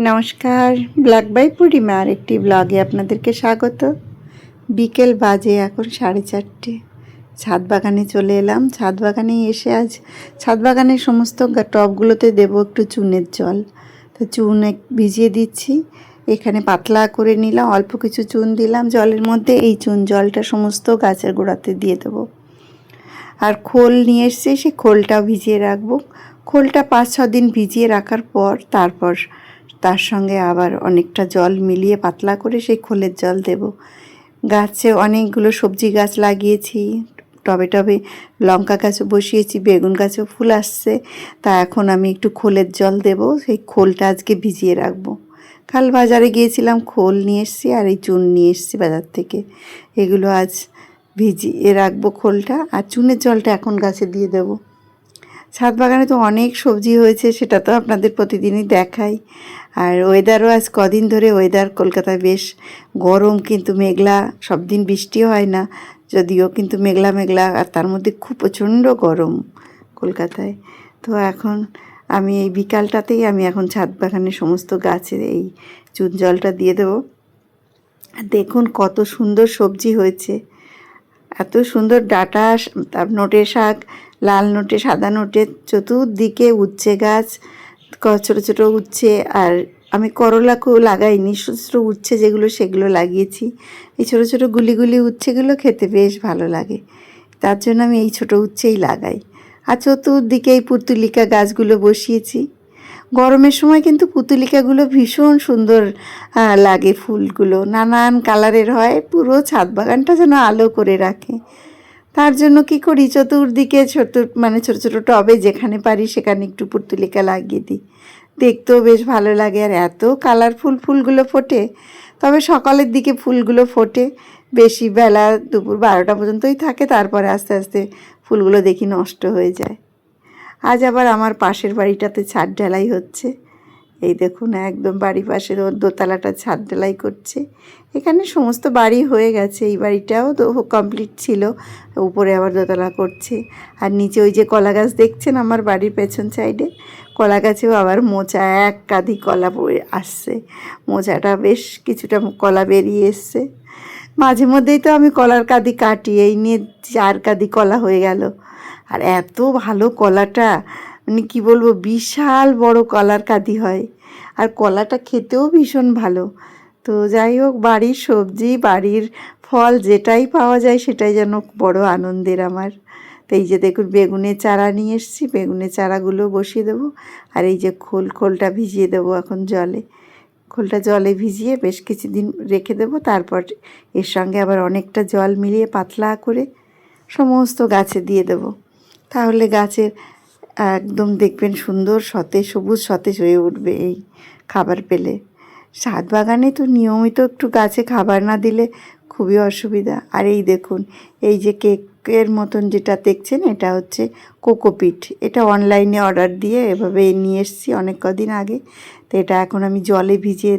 নমস্কার, blog by পূর্ণিমার একটি ব্লগে আপনাদেরকে স্বাগত। বিকেল বাজে এখন 4:30। ছাদ বাগানে চলে এলাম। ছাদ বাগানে এসে আজ ছাদ বাগানের সমস্ত টবগুলোতে দেবো একটু চুনের জল। তো চুন ভিজিয়ে দিচ্ছি। এখানে পাতলা করে নিলাম, অল্প কিছু চুন দিলাম জলের মধ্যে। এই চুন জলটা সমস্ত গাছের গোড়াতে দিয়ে দেবো। আর খোল নিয়ে এসছি, সেই খোলটাও ভিজিয়ে রাখবো। খোলটা 5-6 দিন ভিজিয়ে রাখার পর তারপর তার সঙ্গে আবার অনেকটা জল মিলিয়ে পাতলা করে সেই খোলের জল দেব। গাছে অনেকগুলো সবজি গাছ লাগিয়েছি, টবে টবে লঙ্কা গাছও বসিয়েছি, বেগুন গাছও ফুল আসছে। তা এখন আমি একটু খোলের জল দেব। সেই খোলটা আজকে ভিজিয়ে রাখবো। কাল বাজারে গিয়েছিলাম, খোল নিয়ে এসেছি আর এই চুন নিয়ে এসেছি বাজার থেকে। এগুলো আজ ভিজিয়ে রাখবো খোলটা, আর চুনের জলটা এখন গাছে দিয়ে দেবো। ছাদ বাগানে তো অনেক সবজি হয়েছে, সেটা তো আপনাদের প্রতিদিনই দেখাই। আর ওয়েদারও আজ কদিন ধরে ওয়েদার কলকাতায় বেশ গরম, কিন্তু মেঘলা, সব দিন বৃষ্টি হয় না যদিও, কিন্তু মেঘলা মেঘলা, আর তার মধ্যে খুব প্রচণ্ড গরম কলকাতায়। তো এখন আমি এই বিকালটাতেই আমি এখন ছাদ বাগানের সমস্ত গাছের এই চুন জলটা দিয়ে দেবো। দেখুন কত সুন্দর সবজি হয়েছে, এত সুন্দর ডাঁটা, তার নোটে শাক, লাল নোটে, সাদা নোটে, চতুর্দিকে উচ্ছে গাছ, ছোটো ছোটো উচ্ছে। আর আমি করলা লাগাইনি, ছোটো ছোটো উচ্ছে যেগুলো সেগুলো লাগিয়েছি। এই ছোটো ছোটো গুলি গুলি উচ্ছেগুলো খেতে বেশ ভালো লাগে, তার জন্য আমি এই ছোটো উচ্ছেই লাগাই। আর চতুর্দিকে এই পুতুলিকা গাছগুলো বসিয়েছি। গরমের সময় কিন্তু পুতুলিকাগুলো ভীষণ সুন্দর লাগে, ফুলগুলো নানান কালারের হয়, পুরো ছাদ বাগানটা যেন আলো করে রাখে। তার জন্য কি করি, চতুর্দিকে ছোটো ছোটো টবে যেখানে পারি সেখানে একটু পুতুলিকা লাগিয়ে দিই। দেখতেও বেশ ভালো লাগে, আর এত কালারফুল ফুলগুলো ফোটে। তবে সকালের দিকে ফুলগুলো ফোটে, বেশি বেলা দুপুর 12টা পর্যন্তই থাকে, তারপরে আস্তে আস্তে ফুলগুলো দেখি নষ্ট হয়ে যায়। আজ আবার আমার পাশের বাড়িটাতে ছাদ ঢালাই হচ্ছে। এই দেখুন একদম বাড়ি পাশে দোতলাটা ছাদ ঢালাই করছে। এখানে সমস্ত বাড়ি হয়ে গেছে, এই বাড়িটাও তো কমপ্লিট ছিল, উপরে আবার দোতলা করছে। আর নিচে ওই যে কলা গাছ দেখছেন আমার বাড়ির পেছন সাইডে, কলা গাছেও আবার মোচা, এক কাঁধি কলা আসছে। মোচাটা বেশ কিছুটা কলা বেরিয়ে এসছে। মাঝে মধ্যেই তো আমি কলার কাঁধি কাটি, এই নিয়ে 4 কাঁধি কলা হয়ে গেল। আর এত ভালো কলাটা, মানে কী বলবো, বিশাল বড় কলার কাঁধি হয়, আর কলাটা খেতেও ভীষণ ভালো। তো যাই হোক, বাড়ির সবজি, বাড়ির ফল যেটাই পাওয়া যায় সেটাই যেন বড় আনন্দের আমার। তো এই যে দেখুন বেগুনের চারা নিয়ে এসেছি, বেগুনের চারাগুলো বসিয়ে দেবো। আর এই যে খোলটা ভিজিয়ে দেবো এখন জলে। খোলটা জলে ভিজিয়ে বেশ কিছুদিন রেখে দেবো, তারপর এর সঙ্গে আবার অনেকটা জল মিলিয়ে পাতলা করে সমস্ত গাছে দিয়ে দেবো। তাহলে গাছের একদম দেখবেন সুন্দর সতেজ, সবুজ সতেজ হয়ে উঠবে এই খাবার পেলে। ছাদ বাগানে তো নিয়মিত একটু গাছে খাবার না দিলে খুবই অসুবিধা। আর এই দেখুন, এই যে কেকের মতন যেটা দেখছেন, এটা হচ্ছে কোকোপিট। এটা অনলাইনে অর্ডার দিয়ে এভাবে নিয়ে এসেছি অনেক কদিন আগে। তো এটা এখন আমি জলে ভিজিয়ে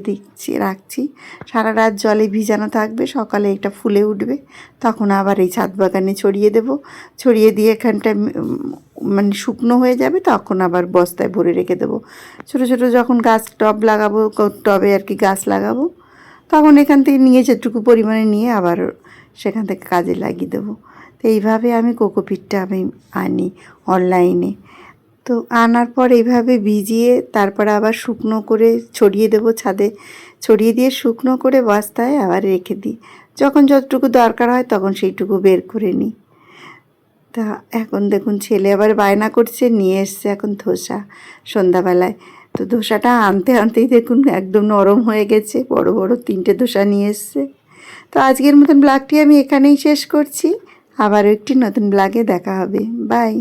রাখছি। সারা রাত জলে ভিজানো থাকবে, সকালে এটা ফুলে উঠবে, তখন আবার এই ছাদ বাগানে ছড়িয়ে দেব। ছড়িয়ে দিয়ে এখানটা শুকনো হয়ে যাবে, তখন আবার বস্তায় ভরে রেখে দেবো। ছোটো ছোটো যখন গাছ টব লাগাবো, টবে আর কি গাছ লাগাবো, তখন এখান থেকে নিয়ে যেটুকু পরিমাণে নিয়ে আবার সেখান থেকে কাজে লাগিয়ে দেবো। তো এইভাবে আমি কোকোপিটটা আমি আনি অনলাইনে। তো আনার পর এইভাবে ভিজিয়ে তারপর আবার শুকনো করে ছড়িয়ে দেবো ছাদে। ছড়িয়ে দিয়ে শুকনো করে বস্তায় আবার রেখে দিই। যখন যতটুকু দরকার হয় তখন সেইটুকু বের করে নিই। তা এখন দেখুন ছেলে আবার বায়না করছে, নিয়ে এসছে এখন ধোসা সন্ধ্যাবেলায়। তো ধোসাটা আনতে আনতেই দেখুন একদম নরম হয়ে গেছে, বড় বড় 3টে ধোসা নিয়ে এসছে। তো আজকের মতন ব্লগটি আমি এখানেই শেষ করছি। আবারও একটি নতুন ব্লগে দেখা হবে। বাই।